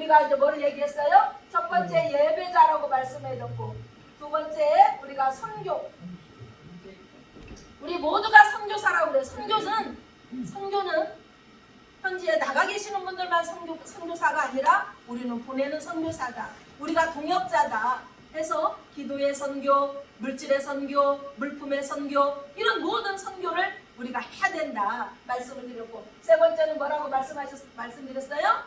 우리가 이제 뭘 얘기했어요? 첫 번째 예배자라고 말씀해줬고, 두 번째 우리가 선교. 우리 모두가 선교사라고 그래요. 선교는 현지에 나가 계시는 분들만 선교사가 아니라 우리는 보내는 선교사다. 우리가 동역자다 해서 기도의 선교, 물질의 선교, 물품의 선교, 이런 모든 선교를 우리가 해야 된다 말씀을 드렸고, 세 번째는 뭐라고 말씀드렸어요?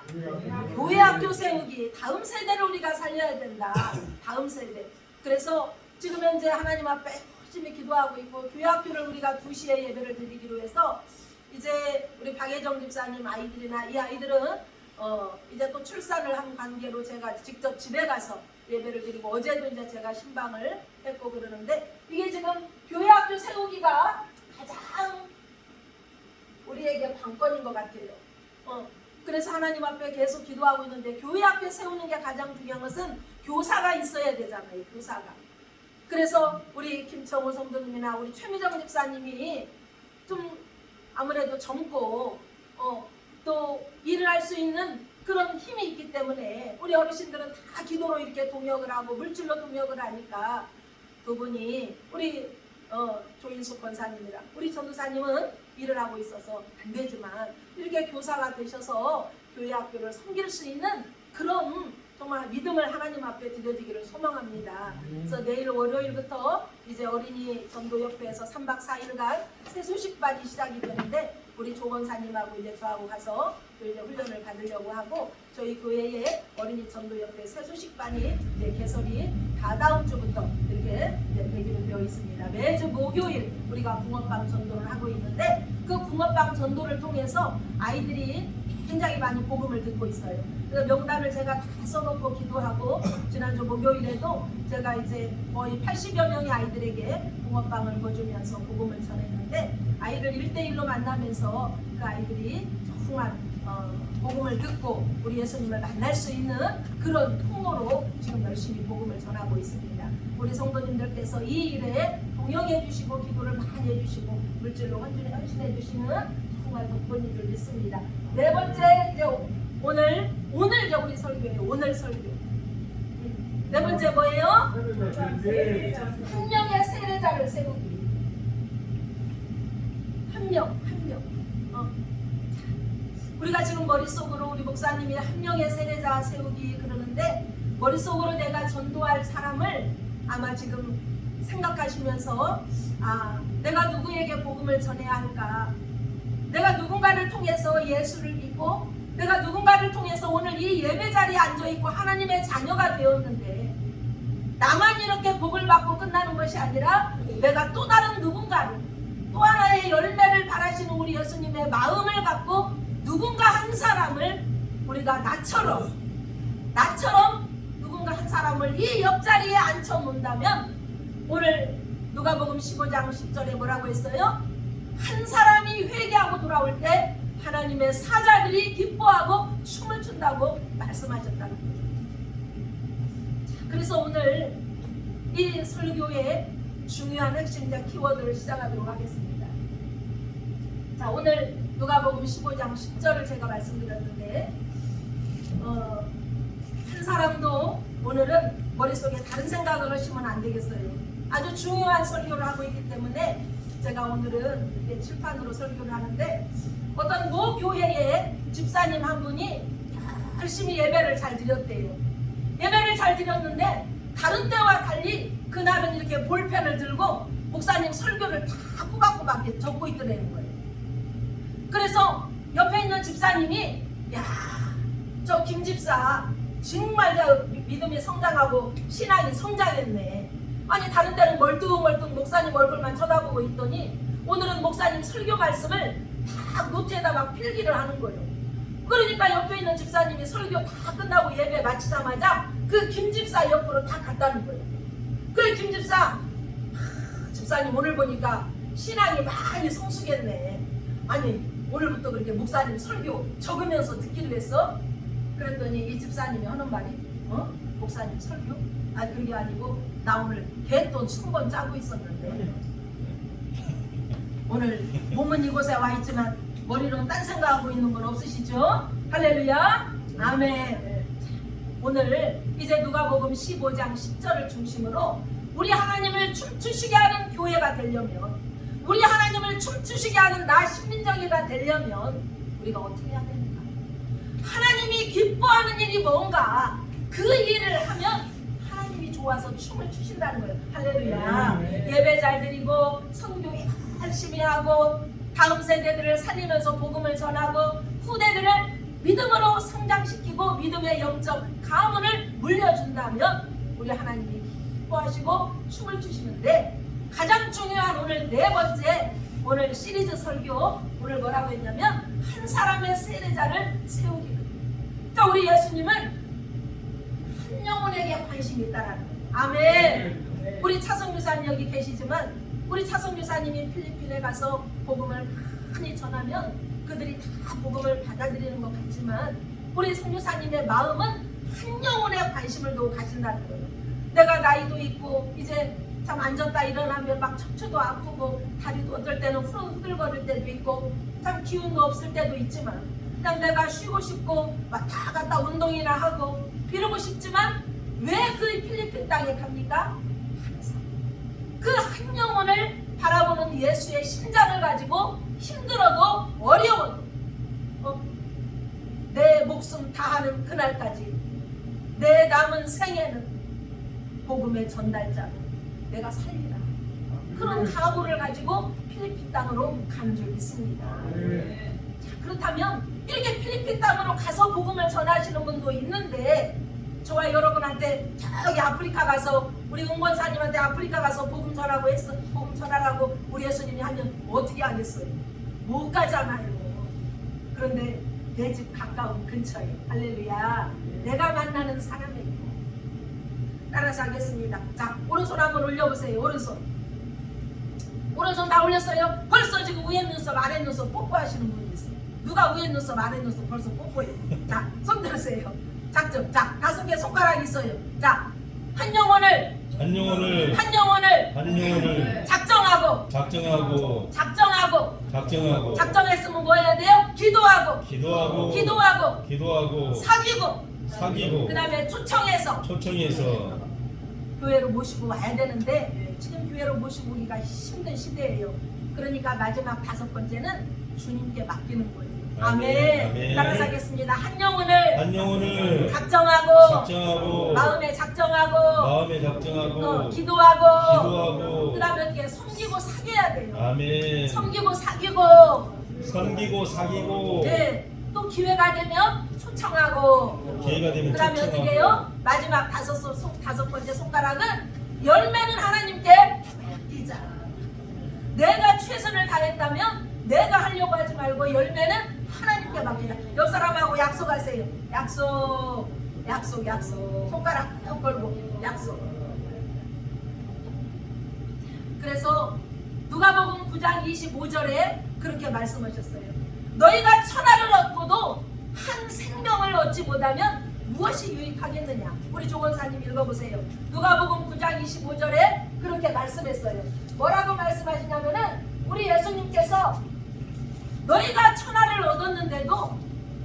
교회 학교 세우기. 다음 세대를 우리가 살려야 된다. 다음 세대. 그래서 지금 현재 하나님 앞에 열심히 기도하고 있고, 교회 학교를 우리가 2시에 예배를 드리기로 해서 이제 우리 박예정 집사님 아이들이나 이 아이들은 이제 또 출산을 한 관계로 제가 직접 집에 가서 예배를 드리고, 어제도 이제 제가 신방을 했고 그러는데, 이게 지금 교회 학교 세우기가 가장 우리에게 관건인 것 같아요. 그래서 하나님 앞에 계속 기도하고 있는데, 교회 학교 세우는 게 가장 중요한 것은 교사가 있어야 되잖아요. 교사가. 그래서 우리 김청호 성도님이나 우리 최미정 집사님이 좀 아무래도 젊고 또 일을 할 수 있는 그런 힘이 있기 때문에, 우리 어르신들은 다 기도로 이렇게 동역을 하고 물질로 동역을 하니까, 그분이 우리 조인숙 권사님이랑 우리 전도사님은 일을 하고 있어서 안 되지만, 이렇게 교사가 되셔서 교회 학교를 섬길 수 있는 그런 정말 믿음을 하나님 앞에 드려지기를 소망합니다. 그래서 내일 월요일부터 이제 어린이 전도협회에서 3박 4일간 세수식반이 시작이 되는데, 우리 조원사님하고 이제 저하고 가서 또 이제 훈련을 받으려고 하고, 저희 교회에 어린이 전도협회 세수식반이 이제 개설이 다다음 주부터 이렇게 이제 되기로 되어 있습니다. 매주 목요일 우리가 붕어빵 전도를 하고 있는데, 그 붕어빵 전도를 통해서 아이들이 굉장히 많이 복음을 듣고 있어요. 그래서 명단을 제가 다 써놓고 기도하고, 지난주 목요일에도 제가 이제 거의 80여 명의 아이들에게 붕어빵을 먹여주면서 복음을 전했는데, 아이를 1대1로 만나면서 그 아이들이 정말 복음을 듣고 우리 예수님을 만날 수 있는 그런 통로로 지금 열심히 복음을 전하고 있습니다. 우리 성도님들께서 이 일에 동역해 주시고 기도를 많이 해주시고 물질로 헌신해 주시는 정말 덕분인 줄 믿습니다. 네 번째, 이제 오늘 이제 우리 설교예요. 오늘 설교. 네 번째 뭐예요? 한 명의 세례자를 세우기. 한 명. 우리가 지금 머릿속으로 우리 목사님이 한 명의 세례자 세우기 그러는데, 머릿속으로 내가 전도할 사람을 아마 지금 생각하시면서, 내가 누구에게 복음을 전해야 할까? 내가 누군가를 통해서 예수를 믿고, 내가 누군가를 통해서 오늘 이 예배 자리에 앉아있고 하나님의 자녀가 되었는데, 나만 이렇게 복을 받고 끝나는 것이 아니라 내가 또 다른 누군가를, 또 하나의 열매를 바라시는 우리 예수님의 마음을 갖고 누군가 한 사람을 우리가 나처럼 누군가 한 사람을 이 옆자리에 앉혀놓는다면, 오늘 누가복음 15장 10절에 뭐라고 했어요? 한 사람이 회개하고 돌아올 때 하나님의 사자들이 기뻐하고 춤을 춘다고 말씀하셨다는 거죠. 그래서 오늘 이 설교의 중요한 핵심적 키워드를 시작하도록 하겠습니다. 자, 오늘 누가복음 15장 10절을 제가 말씀드렸는데, 한 사람도 오늘은 머릿속에 다른 생각을 하시면 안 되겠어요. 아주 중요한 설교를 하고 있기 때문에 제가 오늘은 이렇게 칠판으로 설교를 하는데, 어떤 모 교회의 집사님 한 분이 열심히 예배를 잘 드렸대요. 예배를 잘 드렸는데 다른 때와 달리 그날은 이렇게 볼펜을 들고 목사님 설교를 다 꾸박꾸박 적고 있더라는 거예요. 그래서 옆에 있는 집사님이, 야, 저 김 집사 정말 저 믿음이 성장하고 신앙이 성장했네. 아니 다른 때는 멀뚱멀뚱 목사님 얼굴만 쳐다보고 있더니 오늘은 목사님 설교 말씀을 다 노트에다 막 필기를 하는 거예요. 그러니까 옆에 있는 집사님이 설교 다 끝나고 예배 마치자마자 그 김 집사 옆으로 다 갔다는 거예요. 그래, 김 집사, 집사님 오늘 보니까 신앙이 많이 성숙했네. 아니 오늘부터 그렇게 목사님 설교 적으면서 듣기로 했어? 그랬더니 이 집사님이 하는 말이, 목사님 설교? 아니 그게 아니고 나 오늘 개돈 20번 짜고 있었는데, 오늘 몸은 이곳에 와 있지만 머리로는 딴 생각하고 있는 건 없으시죠? 할렐루야, 아멘. 오늘 이제 누가복음 15장 10절을 중심으로 우리 하나님을 춤추시게 하는 교회가 되려면, 우리 하나님을 춤추시게 하는 나 신민정이가 되려면 우리가 어떻게 해야 됩니까? 하나님이 기뻐하는 일이 뭔가, 그 일을 하면 하나님이 좋아서 춤을 추신다는 거예요. 할렐루야. 예배 잘 드리고 선교 열심히 하고 다음 세대들을 살리면서 복음을 전하고 후대들을 믿음으로 성장시키고 믿음의 영적 가문을 물려준다면 우리 하나님이 기뻐하시고 춤을 추시는데, 가장 중요한 오늘 네 번째, 오늘 시리즈 설교, 오늘 뭐라고 했냐면 한 사람의 세례자를 세우기. 그러니까 우리 예수님은 한 영혼에게 관심이 있다라는 거예요. 아멘. 우리 차성교사님 여기 계시지만, 우리 차성교사님이 필리핀에 가서 복음을 많이 전하면 그들이 다 복음을 받아들이는 것 같지만, 우리 선교사님의 마음은 한 영혼에 관심을 두고 가신다는 거예요. 내가 나이도 있고 이제 참 앉았다 일어나면 막 척추도 아프고 다리도 어떨 때는 후들거릴 때도 있고 참 기운도 없을 때도 있지만, 그냥 내가 쉬고 싶고 왔다 갔다 운동이나 하고 이러고 싶지만 왜 그 필리핀 땅에 갑니까? 그 한 영혼을 바라보는 예수의 심장을 가지고 힘들어도 어려워도 내 목숨 다하는 그날까지 내 남은 생애는 복음의 전달자로 내가 살리라, 그런 각오를 가지고 필리핀 땅으로 가는 줄 믿습니다. 자, 그렇다면 이렇게 필리핀 땅으로 가서 복음을 전하시는 분도 있는데, 저와 여러분한테 저기 아프리카 가서, 우리 응원사님한테 아프리카 가서 복음 전하고 했어, 복음 전하라고 우리 예수님이 하면 어떻게 하겠어요? 못 가잖아요. 그런데 내 집 가까운 근처에, 할렐루야, 내가 만나는 사람에게 따라서 하겠습니다. 자, 오른손 한번 올려보세요. 오른손 다 올렸어요? 벌써 지금 위에 눈썹 아래 눈썹 뽀뽀하시는 분이 있어요. 누가 위에 눈썹 아래 눈썹 벌써 뽀뽀해요? 자, 손 들으세요. 작점. 자, 5개 손가락 있어요. 자, 한 영혼을 작정하고 작정했으면 뭐 해야 돼요? 기도하고 사귀고 그 다음에 초청해서 교회로 모시고 와야 되는데, 지금 교회로 모시고 오기가 힘든 시대예요. 그러니까 마지막 5번째는 주님께 맡기는 거예요. 아멘. 따라서 하겠습니다. 한 영혼을 작정하고 마음에 작정하고 기도하고 그 다음에 어떻게 섬기고 사귀어야 돼요. 아멘. 섬기고 사귀고 네, 또 기회가 되면 초청하고 그 다음에 어떻게 해요? 마지막 5번째 손가락은 열매는 하나님께 맡기자. 내가 최선을 다했다면 내가 하려고 하지 말고 열매는 하나님께 맡기자. 옆 사람하고 약속하세요. 약속. 손가락 쭉 걸고 약속. 그래서 누가복음 9장 25절에 그렇게 말씀하셨어요. 너희가 천하를 얻고도 한 생명을 얻지 못하면 무엇이 유익하겠느냐. 우리 조건사님 읽어보세요. 누가복음 9장 25절에 그렇게 말씀했어요. 뭐라고 말씀하시냐면은, 우리 예수님께서 너희가 천하를 얻었는데도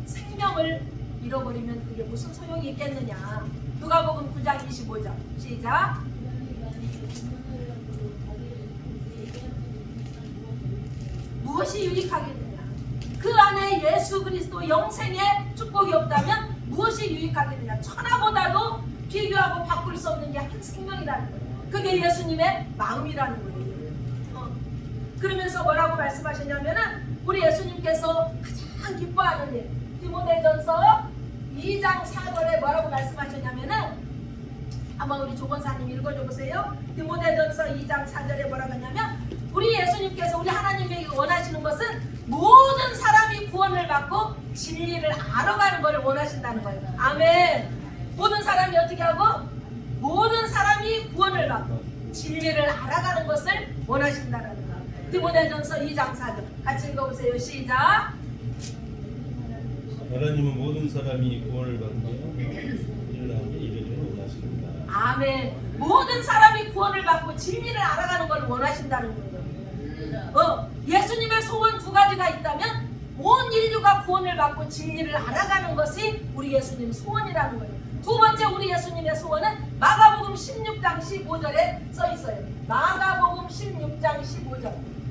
생명을 잃어버리면 그게 무슨 소용이 있겠느냐. 누가복음 9장 25절 시작. 무엇이 유익하겠느냐. 그 안에 예수 그리스도 영생의 축복이 없다면 무엇이 유익하겠느냐. 천하보다도 비교하고 바꿀 수 없는 게 한 생명이라는 거예요. 그게 예수님의 마음이라는 거예요. 그러면서 뭐라고 말씀하셨냐면은, 우리 예수님께서 가장 기뻐하는 일, 디모데전서 2장 4절에 뭐라고 말씀하셨냐면은, 한번 우리 조건사님 읽어줘 보세요. 디모데전서 2장 4절에 뭐라고 하냐면, 우리 예수님께서, 우리 하나님에게 원하시는 것은 모든 사람이 구원을 받고 진리를 알아가는 것을 원하신다는 거예요. 아멘. 모든 사람이 어떻게 하고? 모든 사람이 구원을 받고 진리를 알아가는 것을 원하신다는 거예요. 디모데전서 2장 4절 같이 읽어보세요. 시작. 하나님은 모든 사람이 구원을 받는 진리를 이루기를 원하십니다. 아멘. 모든 사람이 구원을 받고 진리를 알아가는 걸 원하신다는 거예요. 예수님의 소원 2가지가 있다면 온 인류가 구원을 받고 진리를 알아가는 것이 우리 우리 예수님 소원이라는 거예요. 두 번째 우리 예수님의 소원은 마가복음 16장 15절에 써 있어요. 마가복음 16장 15절.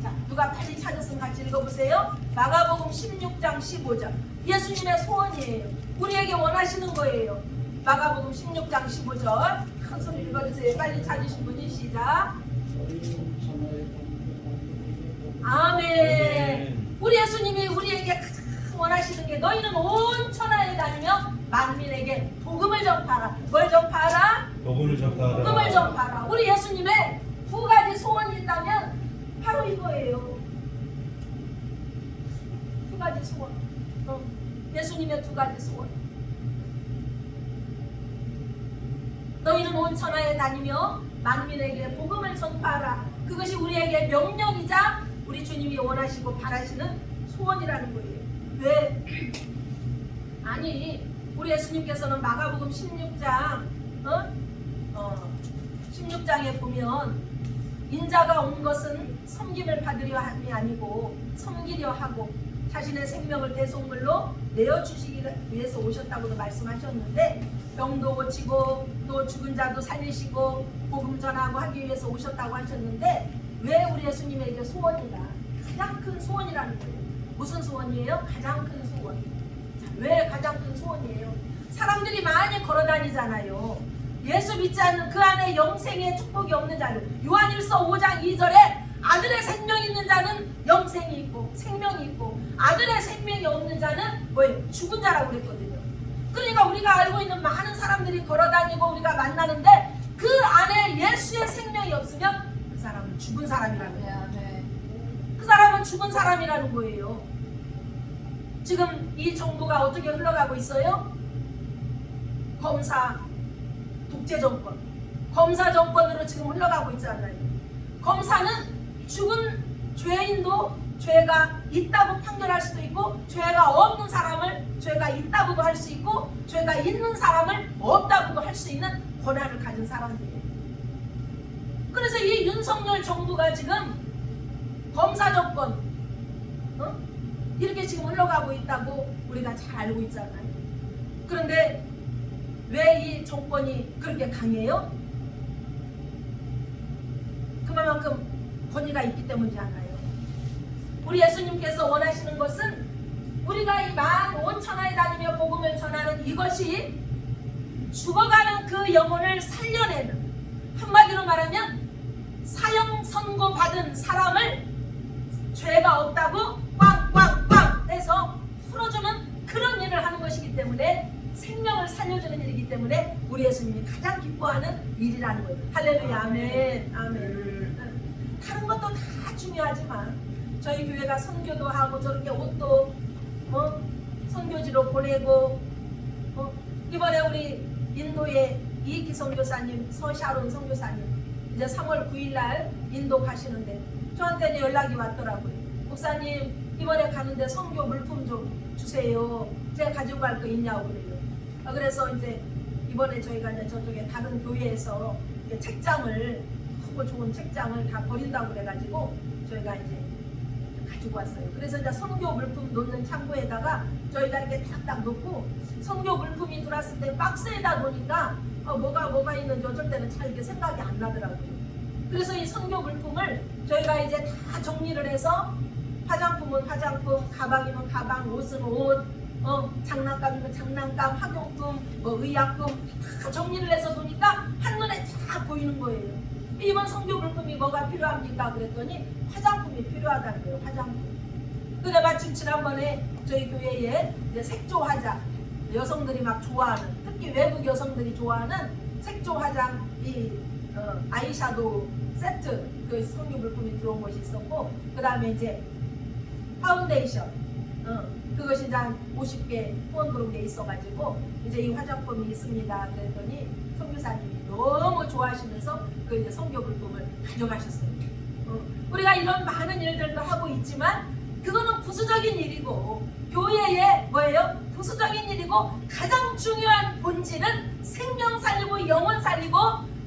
자, 누가 빨리 찾았으면 같이 읽어보세요. 마가복음 16장 15절. 예수님의 소원이에요. 우리에게 원하시는 거예요. 마가복음 16장 15절. 큰 소리 읽어주세요. 빨리 찾으신 분이 시작. 아멘. 우리 예수님이 우리에게 가장 원하시는 게 너희는 온 천하에 다니며 만민에게 복음을 전파하라. 뭘 전파하라? 복음을 전파하라. 복음을 전파하라. 우리 예수님의 두 가지 소원이 있다면 바로 이거예요. 두 가지 소원. 예수님의 두 가지 소원. 너희는 온 천하에 다니며 만민에게 복음을 전파하라. 그것이 우리에게 명령이자 우리 주님이 원하시고 바라시는 소원이라는 거예요. 왜? 아니 우리 예수님께서는 마가복음 16장 16장에 보면 인자가 온 것은 섬김을 받으려 함이 아니고 섬기려 하고 자신의 생명을 대속물로 내어주시기 위해서 오셨다고도 말씀하셨는데 병도 고치고 또 죽은 자도 살리시고 복음 전하고 하기 위해서 오셨다고 하셨는데 왜 우리 예수님에게 소원이다? 가장 큰 소원이라는 거예요. 무슨 소원이에요? 가장 큰 소원. 자, 왜 가장 큰 소원이에요? 사람들이 많이 걸어다니잖아요. 예수 믿지 않는 그 안에 영생의 축복이 없는 자는 요한일서 5장 2절에 아들의 생명이 있는 자는 영생이 있고 생명이 있고 아들의 생명이 없는 자는 뭐예요? 죽은 자라고 그랬거든요. 그러니까 우리가 알고 있는 많은 사람들이 걸어다니고 우리가 만나는데 그 안에 예수의 생명이 없으면 그 사람은 죽은 사람이라는 거예요. 그 사람은 죽은 사람이라는 거예요. 지금 이 정부가 어떻게 흘러가고 있어요? 검사, 독재 정권, 검사 정권으로 지금 흘러가고 있잖아요. 검사는 죽은 죄인도 죄가 있다고 판결할 수도 있고 죄가 없는 사람을 죄가 있다고도 할 수 있고 죄가 있는 사람을 없다고도 할 수 있는 권한을 가진 사람들이에요. 그래서 이 윤석열 정부가 지금 검사 정권 이렇게 지금 흘러가고 있다고 우리가 잘 알고 있잖아요. 그런데 왜 이 정권이 그렇게 강해요? 그만큼 권위가 있기 때문이지 않아요. 우리 예수님께서 원하시는 것은 우리가 이 만 온 천하에 다니며 복음을 전하는 이것이 죽어가는 그 영혼을 살려내는, 한마디로 말하면 사형 선고 받은 사람을 죄가 없다고 꽝꽝꽝 해서 풀어주는 그런 일을 하는 것이기 때문에, 생명을 살려주는 일이기 때문에 우리 예수님이 가장 기뻐하는 일이라는 거예요. 할렐루야. 아멘. 아멘. 다른 것도 다 중요하지만 저희 교회가 선교도 하고 저렇게 옷도 선교지로 보내고 이번에 우리 인도의 이익희 선교사님, 서샤론 선교사님 이제 3월 9일날 인도 가시는데 저한테 연락이 왔더라고요. 목사님 이번에 가는데 선교 물품 좀 주세요. 제가 가지고 갈 거 있냐고 그래요. 그래서 이제 이번에 저희가 이제 저쪽에 다른 교회에서 이제 책장을, 크고 좋은 책장을 다 버린다고 그래가지고 저희가 이제 가지고 왔어요. 그래서 이제 선교 물품 놓는 창고에다가 저희가 이렇게 탁탁 놓고 선교 물품이 들어왔을 때 박스에다 놓으니까 뭐가 있는지 어쩔 때는 잘 이렇게 생각이 안 나더라고요. 그래서 이 선교 물품을 저희가 이제 다 정리를 해서 화장품은 화장품, 가방이면 가방, 옷은 옷, 장난감이면 장난감, 학용품, 의약품 다 정리를 해서 보니까 한눈에 다 보이는 거예요. 이번 선교 물품이 뭐가 필요합니까? 그랬더니 화장품이 필요하다는 거예요. 화장품. 근데 마침 지난번에 저희 교회에 이제 색조 화장, 여성들이 막 좋아하는, 특히 외국 여성들이 좋아하는 색조 화장, 아이샤도우 세트, 그 선교 물품이 들어온 것이 있었고, 그 다음에 이제 파운데이션, 그것이 한 50개 후원 들어온 게 있어가지고 이제 이 화장품이 있습니다. 그랬더니 선교사님이 너무 좋아하시면서 그 이제 선교 물품을 가져가셨어요. 우리가 이런 많은 일들도 하고 있지만 그거는 부수적인 일이고, 교회의 뭐예요? 부수적인 일이고, 가장 중요한 본질은 생명 살리고 영혼 살리고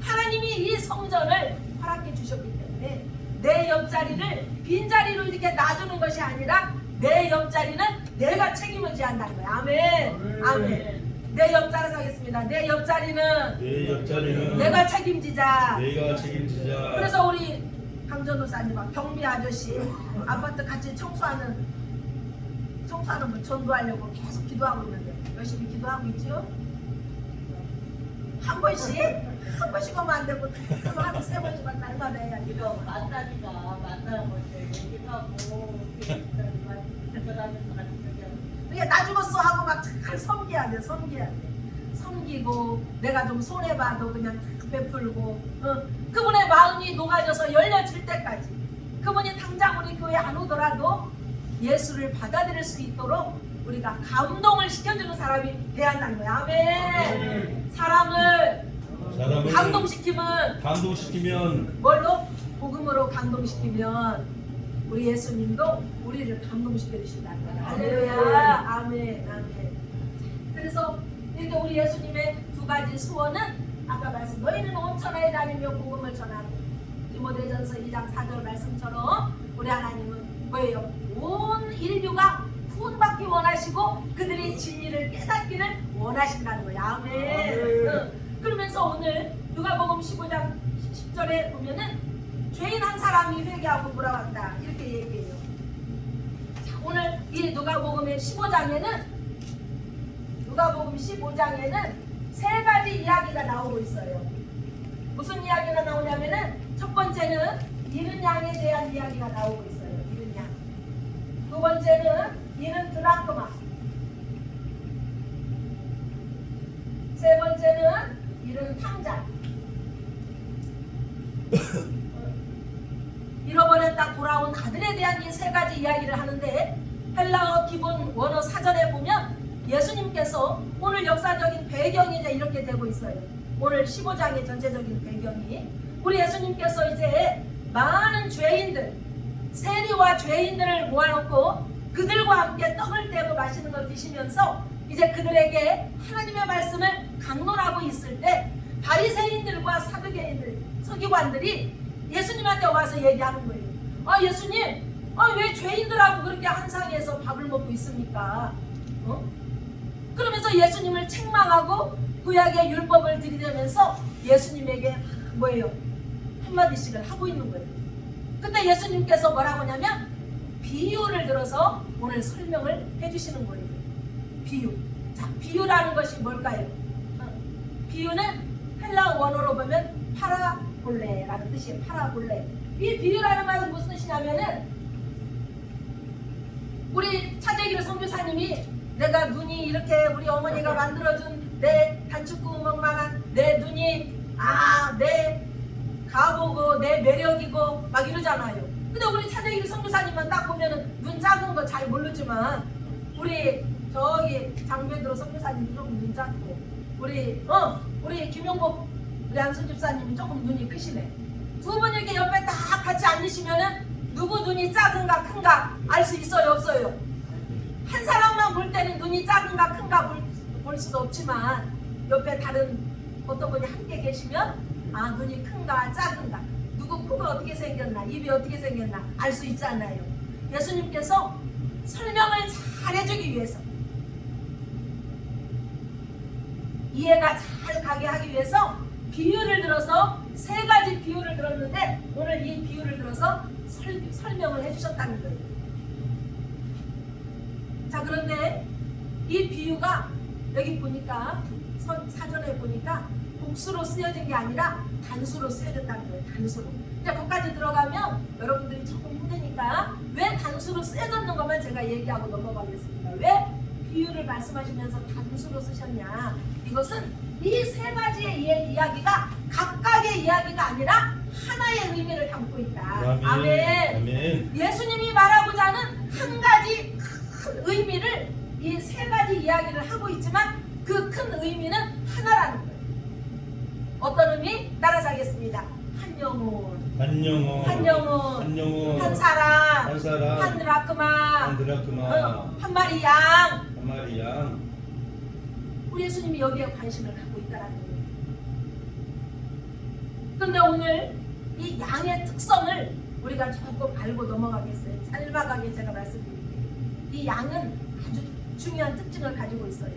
하나님이 이 성전을 허락해 주셨기 때문에 내 옆자리를 빈자리로 이렇게 놔두는 것이 아니라 내 옆자리는 내가 책임을 져야 한다는 거예요. 아멘. 아멘. 내 옆자리 하겠습니다. 내 옆자리는 내 옆자리는 내가 책임지자. 내가 책임지자. 그래서 우리 강전도사님과 경비 아저씨 아파트 같이 청소하는 분 전도하려고 계속 기도하고 있는데 열심히 기도하고 있죠. 한 번씩 하면 안 되고 한 세 번씩만 날마다 해야 돼. 이거 만나니까 만나는 건데 얘기하고 이게 나 죽었어 하고 막 잘 섬겨야 돼. 섬기고 내가 좀 손해봐도 그냥 베풀고 그분의 마음이 녹아져서 열려질 때까지 그분이 당장 우리 교회 안 오더라도 예수를 받아들일 수 있도록 우리가 감동을 시켜주는 사람이 돼야 한다는 거야. 아멘. 사람을 감동시키면 뭘로? 복음으로 감동시키면 우리 예수님도 우리를 감동시켜 주신다는 거야. 할렐루야. 아멘. 그래서 이렇게 우리 예수님의 두 가지 소원은 아까 말씀 너희는 온 천하에 다니며 복음을 전하고 디모데전서 2장 4절 말씀처럼 우리 하나님은 뭐예요? 온 인류가 구원받기 원하시고 그들이 진리를 깨닫기를 원하신다는 거예요. 아멘. 그러면서 오늘 누가복음 15장 10절에 보면은 죄인 한 사람이 회개하고 돌아왔다 이렇게 얘기해요. 자, 오늘 이 누가복음의 15장에는 세 가지 이야기가 나오고 있어요. 무슨 이야기가 나오냐면은 첫 번째는 잃은 양에 대한 이야기가 나오고 있어요. 잃은 양. 두 번째는 잃은 드라크마. 세 번째는 잃은 탕자. 잃어버렸다 돌아온 아들에 대한 이 세 가지 이야기를 하는데 헬라어 기본 원어 사전에 보면 예수님께서 오늘 역사적인 배경이 이제 이렇게 되고 있어요. 오늘 15장의 전체적인 배경이 우리 예수님께서 이제 많은 죄인들, 세리와 죄인들을 모아놓고 그들과 함께 떡을 떼고 마시는 걸 드시면서 이제 그들에게 하나님의 말씀을 강론하고 있을 때 바리새인들과 사두개인들, 서기관들이 예수님한테 와서 얘기하는 거예요. 예수님, 왜 죄인들하고 그렇게 한 상에서 밥을 먹고 있습니까? 그러면서 예수님을 책망하고 구약의 율법을 들이대면서 예수님에게 뭐예요? 한마디씩을 하고 있는 거예요. 근데 예수님께서 뭐라고 하냐면 비유를 들어서 오늘 설명을 해주시는 거예요. 비유. 자, 비유라는 것이 뭘까요? 비유는 헬라어 원어로 보면 파라볼레라는 뜻이에요. 파라볼레. 이 비유라는 말은 무슨 뜻이냐면은 우리 차재길 선교사님이 내가 눈이 이렇게 우리 어머니가 만들어준 내 단축구멍만한 내 눈이 내 가보고 내 매력이고 막 이러잖아요. 근데 우리 차재길 선교사님만 딱 보면은 눈 작은 거 잘 모르지만 우리 저기 장배드로 선교사님 조금 눈 작고 우리 김용복 우리 안수 집사님이 조금 눈이 크시네. 두 분 이렇게 옆에 딱 같이 앉으시면은 누구 눈이 작은가 큰가 알 수 있어요 없어요? 한 사람만 볼 때는 눈이 작은가 큰가 볼 수도 없지만 옆에 다른 어떤 분이 함께 계시면 눈이 큰가 작은가 누구 코가 어떻게 생겼나 입이 어떻게 생겼나 알 수 있잖아요. 예수님께서 설명을 잘 해주기 위해서 이해가 잘 가게 하기 위해서 비유를 들어서 세 가지 비유를 들었는데 오늘 이 비유를 들어서 설명을 해주셨다는 거예요. 자, 그런데 이 비유가 여기 보니까 사전에 보니까 복수로 쓰여진 게 아니라 단수로 쓰여졌다는 거예요. 단수로. 이제 거기까지 들어가면 여러분들이 조금 힘드니까 왜 단수로 쓰여졌는 것만 제가 얘기하고 넘어가겠습니다. 왜 비유를 말씀하시면서 단수로 쓰셨냐? 이것은 이 세 가지의 이야기가 각각의 이야기가 아니라 하나의 의미를 담고 있다. 아멘. 예수님이 말하고자 하는 한 가지 큰 의미를 이 세 가지 이야기를 하고 있지만 그 큰 의미는 하나라는 거예요. 어떤 의미? 따라서 하겠습니다. 한 영혼, 한 사람, 한 드라크마, 한 마리 양. 우리 예수님이 여기에 관심을 갖고 있다는 거예요. 그런데 오늘 이 양의 특성을 우리가 조금 알고 넘어가겠어요. 짧아가게 제가 말씀드릴게요. 이 양은 아주 중요한 특징을 가지고 있어요.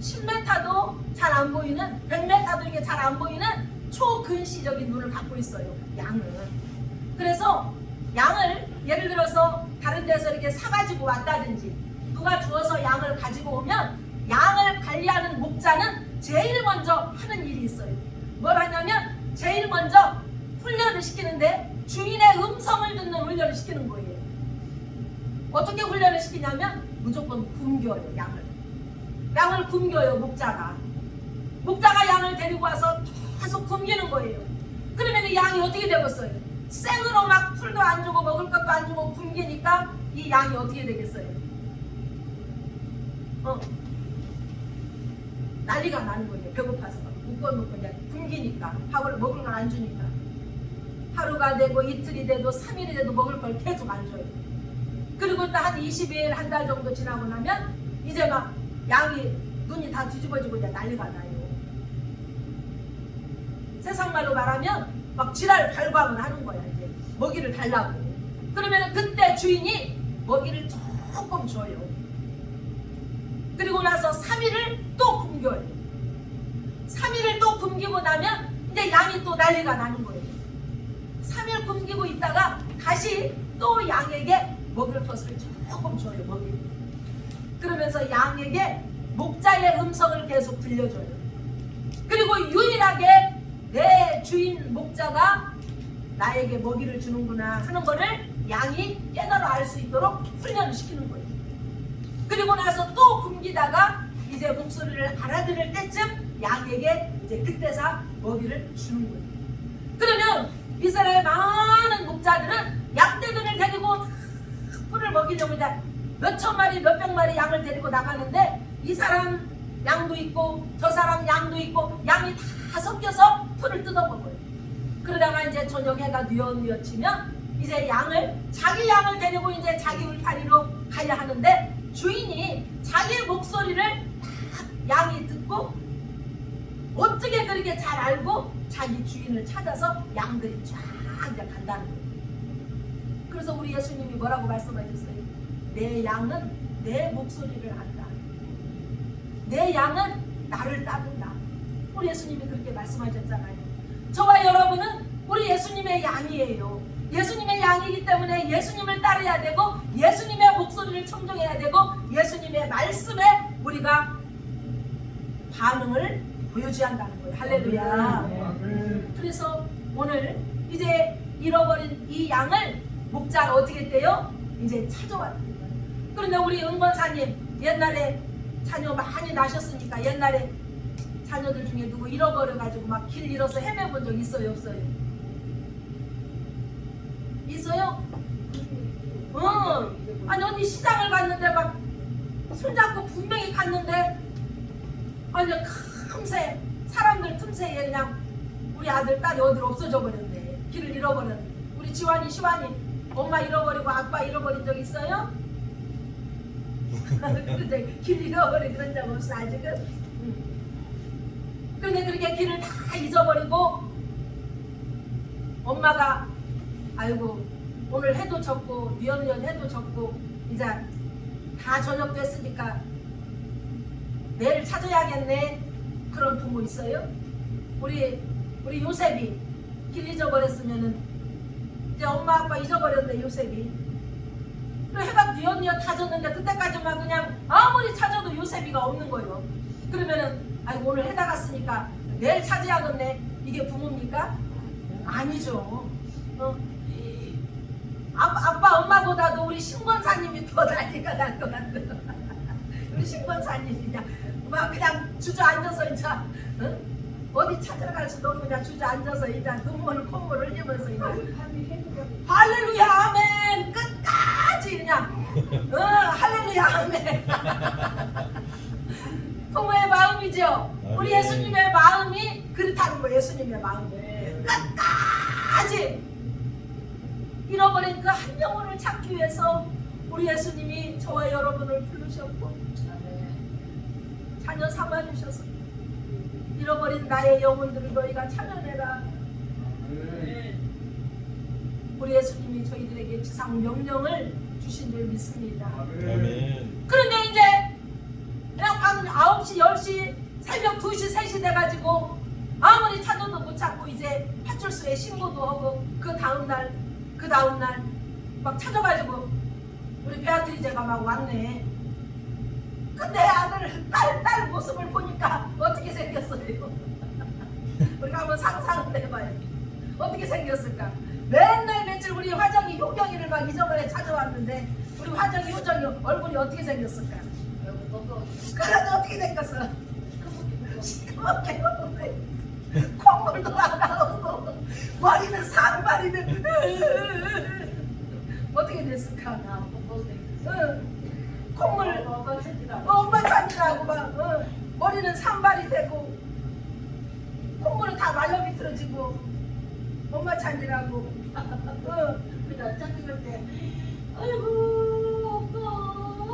10m도 잘 안 보이는, 100m도 이게 잘 안 보이는 초근시적인 눈을 갖고 있어요, 양은. 그래서 양을 예를 들어서 다른 데서 이렇게 사가지고 왔다든지 누가 주어서 양을 가지고 오면 양을 관리하는 목자는 제일 먼저 하는 일이 있어요. 뭘 하냐면 제일 먼저 훈련을 시키는데 주인의 음성을 듣는 훈련을 시키는 거예요. 어떻게 훈련을 시키냐면 무조건 굶겨요, 양을. 양을 굶겨요, 목자가. 목자가 양을 데리고 와서 계속 굶기는 거예요. 그러면 양이 어떻게 되겠어요? 생으로 막 풀도 안 주고 먹을 것도 안 주고 굶기니까 이 양이 어떻게 되겠어요? 난리가 나는 거예요. 배고파서 묶어놓고 그냥 굶기니까, 밥을 먹을 걸 안 주니까. 하루가 되고 이틀이 돼도 3일이 돼도 먹을 걸 계속 안 줘요. 그리고 또 한 20일, 한 달 정도 지나고 나면 이제 막 양이 눈이 다 뒤집어지고 이제 난리가 나요. 세상 말로 말하면 막 지랄 발광을 하는 거야. 이제 먹이를 달라고. 그러면 그때 주인이 먹이를 조금 줘요. 그리고 나서 3일을 또 굶겨요. 3일을 또 굶기고 나면 이제 양이 또 난리가 나는 거예요. 3일 굶기고 있다가 다시 또 양에게 먹을 것을 조금 줘요. 먹이를. 그러면서 양에게 목자의 음성을 계속 들려줘요. 그리고 유일하게 내 주인 목자가 나에게 먹이를 주는구나 하는 거를 양이 깨달아 알 수 있도록 훈련을 시키는 거예요. 그리고 나서 또 굶기다가 이제 목소리를 알아들을 때쯤 양에게 이제 그때서 먹이를 주는 거예요. 그러면 이스라엘 많은 목자들은 양떼들을 데리고 풀을 먹이려고 이제 몇천 마리, 몇백 마리 양을 데리고 나가는데 이 사람 양도 있고 저 사람 양도 있고 양이 다 섞여서 풀을 뜯어먹어요. 그러다가 이제 저녁 해가 뉘엿뉘엿치면 이제 자기 양을 데리고 이제 자기 울타리로 가야 하는데 주인이 자기의 목소리를 양이 듣고 어떻게 그렇게 잘 알고 자기 주인을 찾아서 양들이 쫙 이제 간다는 거예요. 그래서 우리 예수님이 뭐라고 말씀하셨어요? 내 양은 내 목소리를 안다. 내 양은 나를 따른다. 우리 예수님이 그렇게 말씀하셨잖아요. 저와 여러분은 우리 예수님의 양이에요. 예수님의 양이기 때문에 예수님을 따라야 되고 예수님의 목소리를 청종해야 되고 예수님의 말씀에 우리가 반응을 보여줘야 한다는 거예요. 할렐루야. 그래서 오늘 이제 잃어버린 이 양을 목자가 어떻게 했대요? 이제 찾아왔대요. 그런데 우리 은권사님 옛날에 자녀 많이 나셨으니까 옛날에 자녀들 중에 누구 잃어버려가지고 막 길 잃어서 헤매본 적 있어요? 없어요? 있어요? 아니 어디 시장을 갔는데 막 손잡고 분명히 갔는데 아니 틈새 사람들 틈새에 그냥 우리 아들 딸이 어디로 없어져 버렸네. 길을 잃어버렸네. 우리 지환이 시환이 엄마 잃어버리고 아빠 잃어버린 적 있어요? 그런데 길 잃어버린 그런 적 없어 아직은? 그런데 그렇게 길을 다 잊어버리고 엄마가 아이고 오늘 해도 졌고 뉘엿뉘엿 해도 졌고 이제 다 저녁 됐으니까 내일 찾아야겠네. 그런 부모 있어요? 우리 요셉이 길 잊어버렸으면은 이제 엄마 아빠 잊어버렸네 요셉이. 그리고 해가 뉘엿뉘엿 다 졌는데 그때까지만 그냥 아무리 찾아도 요셉이가 없는 거예요. 그러면은 아이고 오늘 해다 갔으니까 내일 찾아야겠네. 이게 부모입니까? 아니죠. 아빠 엄마보다도 우리 신권사님이 더 난리가 날 것 같아. 우리 신권사님이 그냥 주저앉아서 이제 어디 찾으러 갈 수도 없고 그냥 주저앉아서 이제 눈물 콧물 흘리면서 이제 할렐루야 아멘 끝까지 그냥 할렐루야 아멘. 부모의 마음이죠. 우리 예수님의 마음이 그렇다는 거예요. 예수님의 마음이 끝까지 잃어버린 그 한 영혼을 찾기 위해서 우리 예수님이 저와 여러분을 부르셨고 자녀 삼아주셔서 잃어버린 나의 영혼들을 너희가 찾아내라. 우리 예수님이 저희들에게 지상 명령을 주신 줄 믿습니다. 아멘. 그런데 이제 그냥 방 밤 9시, 10시, 새벽 2시, 3시 돼가지고 아무리 찾아도 못 찾고 이제 파출소에 신고도 하고 그 다음날 막 찾아가지고 우리 베아트리제가 막 왔네. 근데 아들, 딸 모습을 보니까 어떻게 생겼어요? 우리가 한번 상상을 해봐요. 어떻게 생겼을까? 맨날 며칠 우리 화정이, 효경이를 막 이전에 찾아왔는데 우리 화정이, 효정이 얼굴이 어떻게 생겼을까? 그래도 어떻게 생겼어? 시커멓게 콧물도 안 나오고 머리는 산발이는 어떻게 됐을까? 콧물 엄마 찾느라고 막 머리는 산발이 되고 콧물은 다 말려 비틀어지고 엄마 찾느라고 그냥 찾을 때 아이고 오빠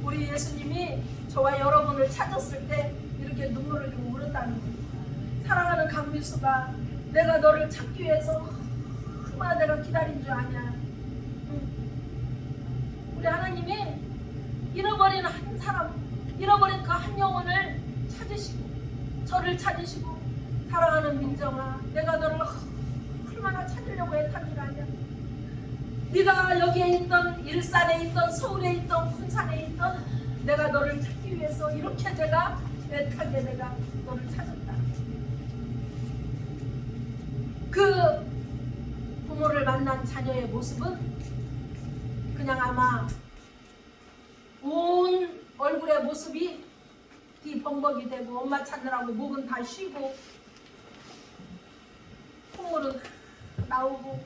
우리 예수님이 저와 여러분을 찾았을 때 이렇게 눈물을 좀 울었다는 거예요. 사랑하는 강미수가 내가 너를 찾기 위해서 얼마나 내가 기다린 줄 아냐. 우리 하나님이 잃어버린 한 사람, 잃어버린 그 한 영혼을 찾으시고 저를 찾으시고 사랑하는 민정아 내가 너를 얼마나 찾으려고 애탄 줄 아냐. 네가 여기에 있던 일산에 있던 서울에 있던 군산에 있던 내가 너를 찾기 위해서 이렇게 내가 애타게 내가 너를 찾았다. 그 부모를 만난 자녀의 모습은 그냥 아마 온 얼굴의 모습이 뒤범벅이 되고 엄마 찾느라고 목은 다 쉬고 콧물은 나오고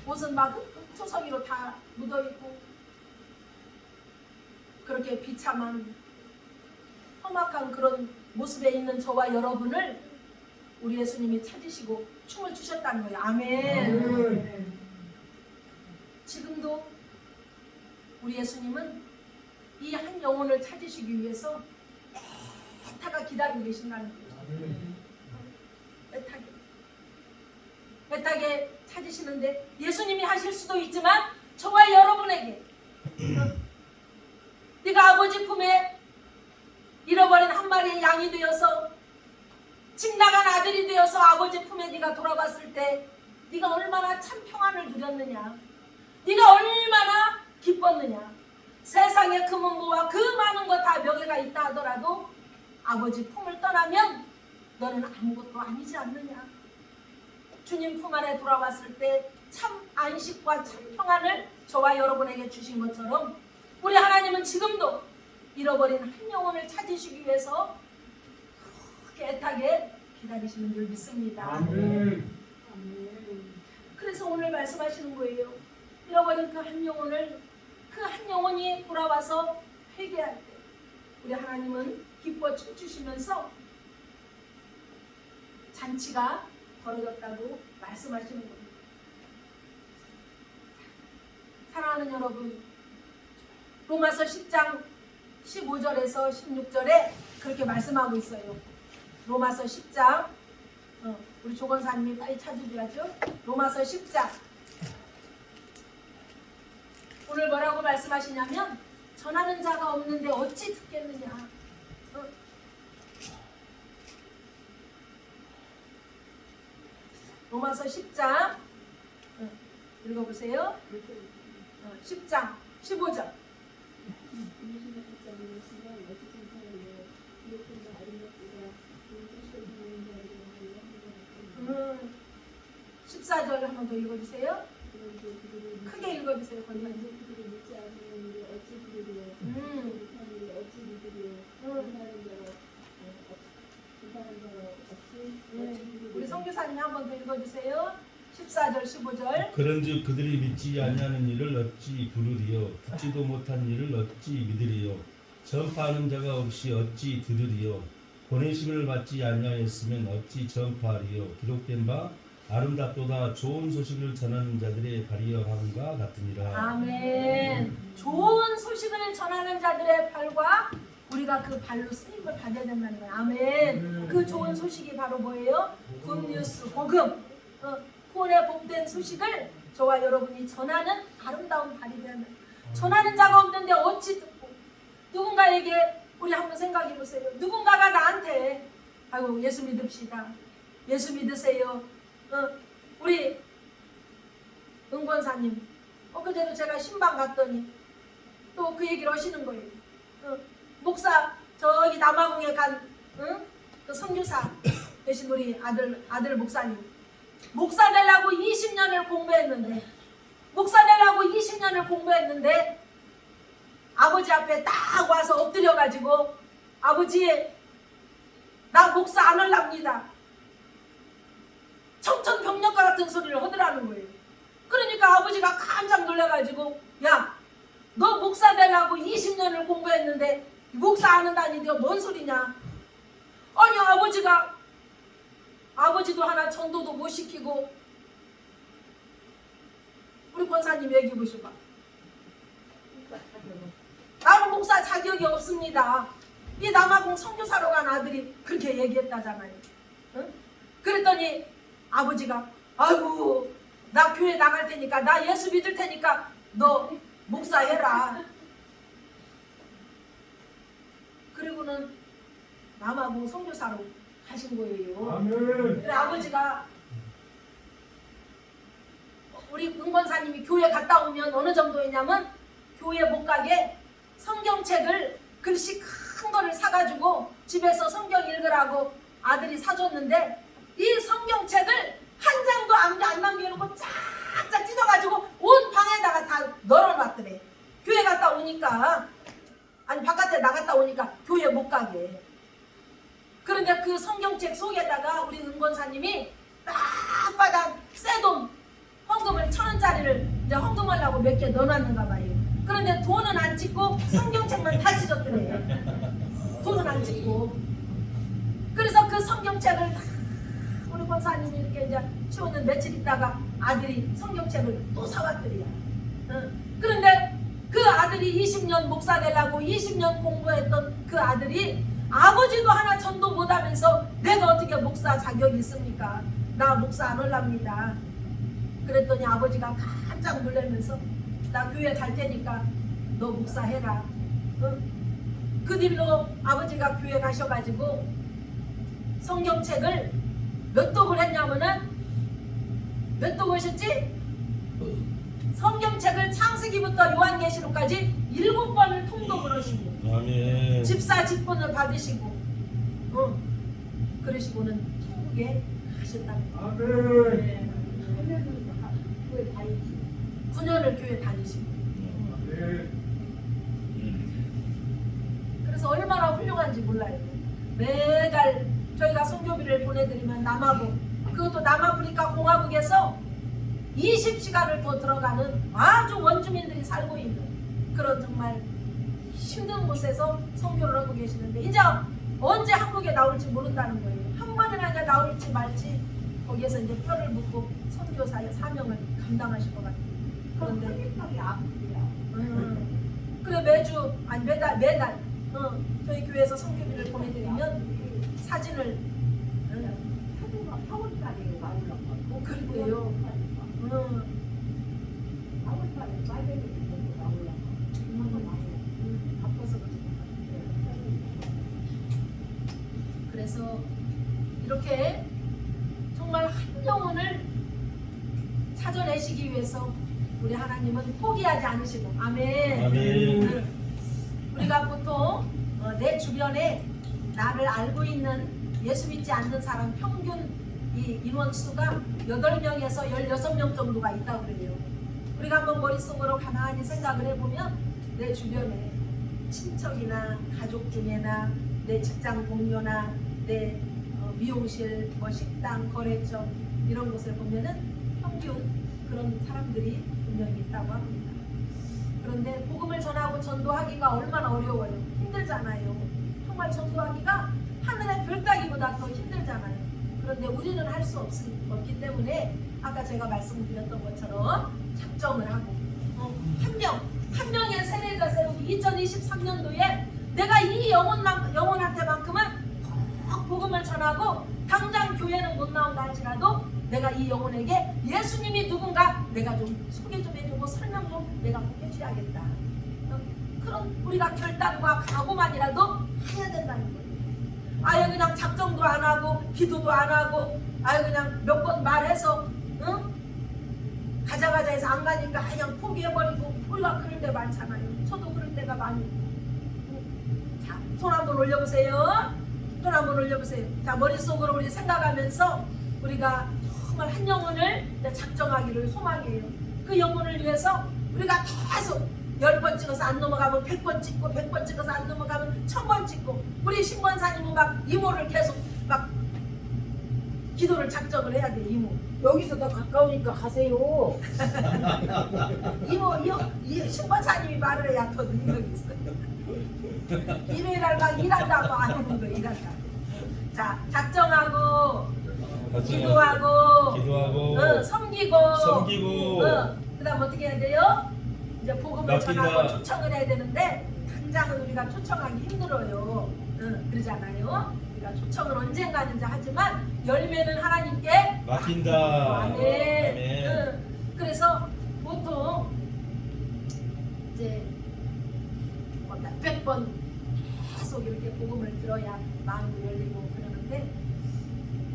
옷은 막 흙투성이로 다 묻어있고 그렇게 비참한 험악한 그런 모습에 있는 저와 여러분을 우리 예수님이 찾으시고 춤을 추셨다는 거예요. 아멘. 지금도 우리 예수님은 이 한 영혼을 찾으시기 위해서 애타가 기다리고 계신다는 거예요. 애타게 찾으시는데 예수님이 하실 수도 있지만 저와 여러분에게 네가 아버지 품에 잃어버린 한 마리의 양이 되어서 집 나간 아들이 되어서 아버지 품에 네가 돌아갔을 때 네가 얼마나 참 평안을 누렸느냐. 네가 얼마나 기뻤느냐. 세상에 그 문무와 그 많은 것 다 명예가 있다 하더라도 아버지 품을 떠나면 너는 아무것도 아니지 않느냐. 주님 품 안에 돌아왔을 때 참 안식과 참 평안을 저와 여러분에게 주신 것처럼 우리 하나님은 지금도 잃어버린 한 영혼을 찾으시기 위해서 그렇게 애타게 기다리시는 줄 믿습니다. 아멘. 그래서 오늘 말씀하시는 거예요. 잃어버린 그 한 영혼을 그 한 영혼이 돌아와서 회개할 때 우리 하나님은 기뻐 춤추시면서 잔치가 벌어졌다고 말씀하시는 겁니다. 사랑하는 여러분, 로마서 10장 15절에서 16절에 그렇게 말씀하고 있어요. 로마서 10장 우리 조건사님이 빨리 찾으셔야죠. 로마서 10장 오늘 뭐라고 말씀하시냐면 전하는 자가 없는데 어찌 듣겠느냐. 로마서 10장 읽어보세요. 10장 15절 14절 한 번 더 읽어주세요. 크게 읽어주세요. 우리 선교사님 한 번 더 읽어주세요. 14절 15절 그런즉 그들이 믿지 아니하는 일을 어찌 부르리요 듣지도 못한 일을 어찌 믿으리요 전파하는 자가 없이 어찌 들으리요 보내심을 받지 아니하였으면 어찌 전파하리요 기록된 바 아름답도다 좋은 소식을 전하는 자들의 발이여 함과 같으니라. 아멘. 좋은 소식을 전하는 자들의 발과 우리가 그 발로 쓰임을 받아야 된다는 거예요. 아멘. 그 좋은 소식이 바로 뭐예요? 굿뉴스, 복음. 구원의 복된 소식을 저와 여러분이 전하는 아름다운 발이 되는. 전하는 자가 없는데 어찌 듣고 누군가에게 우리 한번 생각해 보세요. 누군가가 나한테 아이고 예수 믿읍시다. 예수 믿으세요. 우리 은권사님 엊그제도 제가 신방 갔더니 또 그 얘기를 하시는 거예요. 목사 저기 남아공에 간 그 선교사 되신 우리 아들 목사님 목사 되려고 20년을 공부했는데 아버지 앞에 딱 와서 엎드려가지고 아버지 나 목사 안 할랍니다. 청천벽력과 같은 소리를 하더라는 거예요. 그러니까 아버지가 깜짝 놀라가지고 야 너 목사 되려고 20년을 공부했는데 목사 안 한다니 네가 뭔 소리냐. 아니 아버지도 하나 전도도 못 시키고 우리 권사님 얘기해 보셔봐. 나는 목사 자격이 없습니다. 이 남아공 선교사로 간 아들이 그렇게 얘기했다잖아요. 응? 그랬더니 아버지가 아이고 나 교회 나갈 테니까 나 예수 믿을 테니까 너 목사 해라. 그리고는 남아공 선교사로 가신 거예요. 아멘. 그래 아버지가 우리 은권사님이 교회 갔다 오면 어느 정도였냐면 교회 못 가게 성경책을 글씨 큰 거를 사가지고 집에서 성경 읽으라고 아들이 사줬는데 이 성경책을 한 장도 안 남겨놓고 쫙쫙 찢어가지고 온 방에다가 다 널어놨더래. 교회 갔다 오니까 아니 바깥에 나갔다 오니까 교회 못 가게. 그런데 그 성경책 속에다가 우리 은권사님이 땅바닥 새 돈 헌금을 1,000원짜리를 이제 헌금하려고 몇 개 넣어놨는가 봐요. 그런데 돈은 안 찍고 성경책만 다 찢었더래. 돈은 안 찍고. 그래서 그 성경책을 다 우리 권사님이 이렇게 이제 치우는 며칠 있다가 아들이 성경책을 또 사왔더래요. 그런데 그 아들이 20년 목사 되려고 20년 공부했던 그 아들이 아버지도 하나 전도 못하면서 내가 어떻게 목사 자격이 있습니까? 나 목사 안 할랍니다. 그랬더니 아버지가 깜짝 놀라면서 나 교회 갈 테니까 너 목사 해라. 그 뒤로 아버지가 교회 가셔가지고 성경책을 몇 독을 했냐면은 몇 독 하셨지? 성경책을 창세기부터 요한계시록까지 7번을 통독을 하시고 아멘. 집사 직분을 받으시고 그러시고는 천국에 가셨다는 거예요. 아멘. 9년을 교회 다니시고 그래서 얼마나 훌륭한지 몰라요. 매달 저희가 선교비를 보내드리면 남아공 그것도 남아프리카 공화국에서 20시간을 더 들어가는 아주 원주민들이 살고 있는 그런 정말 힘든 곳에서 선교를 하고 계시는데 이제 언제 한국에 나올지 모른다는 거예요. 한 번이나 이제 나올지 말지 거기에서 이제 뼈를 묻고 선교사의 사명을 감당하실 것 같아요. 그런데 그래 매주 아니 매달 저희 교회에서 선교비를 보내드리면 사진을 그래요. 그래서 이렇게 정말 한 영혼을 찾아내시기 위해서 우리 하나님은 포기하지 않으시고 아멘. 아멘. 우리가 보통 내 주변에 나를 알고 있는 예수 믿지 않는 사람 평균 이 인원수가 8명에서 16명 정도가 있다고 그래요. 우리가 한번 머릿속으로 가만히 생각을 해보면 내 주변에 친척이나 가족 중에나 내 직장 동료나 내 미용실, 식당, 거래처 이런 곳을 보면은 평균 그런 사람들이 분명히 있다고 합니다. 그런데 복음을 전하고 전도하기가 얼마나 어려워요. 힘들잖아요. 정말 전도하기가 하늘의 별 따기보다 더 힘들잖아요. 그런데 우리는 할 수 없기 때문에 아까 제가 말씀드렸던 것처럼 작정을 하고 한 명의 세례자 세우기 2023년도에 내가 이 영혼한테만큼은 꼭 복음을 전하고 당장 교회는 못 나온다 할지라도 내가 이 영혼에게 예수님이 누군가 내가 좀 소개 좀 해주고 설명 좀 내가 꼭 해줘야겠다. 그런 우리가 결단과 각오만이라도 해야 된다는 거예요. 아예 그냥 작정도 안 하고 기도도 안 하고 아예 그냥 몇 번 말해서 응? 가자 해서 안 가니까 그냥 포기해버리고 우리가 그럴 때 많잖아요. 저도 그럴 때가 많이. 자, 손 한번 올려보세요. 손 한번 올려보세요. 자, 머릿속으로 우리 생각하면서 우리가 정말 한 영혼을 작정하기를 소망해요. 그 영혼을 위해서 우리가 계속 10번 찍어서 안 넘어가면 100번 찍고 100번 찍어서 안 넘어가면 1000번 찍고 우리 신권사님은 막 이모를 계속 막 기도를 작정을 해야 돼. 이모 여기서 더 가까우니까 가세요. 이 신권사님이 말을 해야 더 능력이 있어요. 일요일날 막 일한다고 안 오는 거 일한다고. 자, 작정하고 기도하고 섬기고 그다음 어떻게 해야 돼요? 이제 복음을 맡긴다. 전하고 초청을 해야 되는데 당장은 우리가 초청하기 힘들어요. 그러잖아요. 우리가 초청을 언젠가는 하지만 열매는 하나님께 맡긴다. 아멘. 그래서 보통 이제 몇백 번 계속 이렇게 복음을 들어야 마음이 열리고 그러는데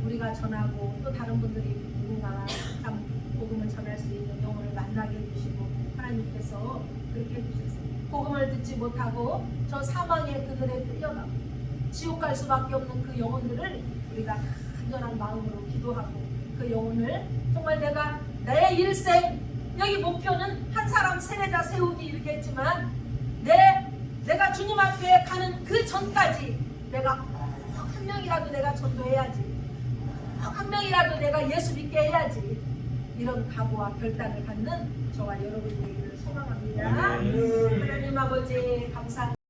우리가 전하고 또 다른 분들이 누군가 참 복음을 전할 수 있는 영혼을 만나게 해주시고 하나님께서 그렇게 해주셨어요. 복음을 듣지 못하고 저 사망의 그늘에 끌려가고 지옥 갈 수밖에 없는 그 영혼들을 우리가 간절한 마음으로 기도하고 그 영혼을 정말 내가 내 일생 여기 목표는 한 사람 세례자 세우기 이렇게 했지만 내가 주님 앞에 가는 그 전까지 내가 한 명이라도 내가 전도해야지. 한 명이라도 내가 예수 믿게 해야지. 이런 각오와 결단을 갖는 저와 여러분이 되기를 소망합니다. 하나님 아버지 감사합니다.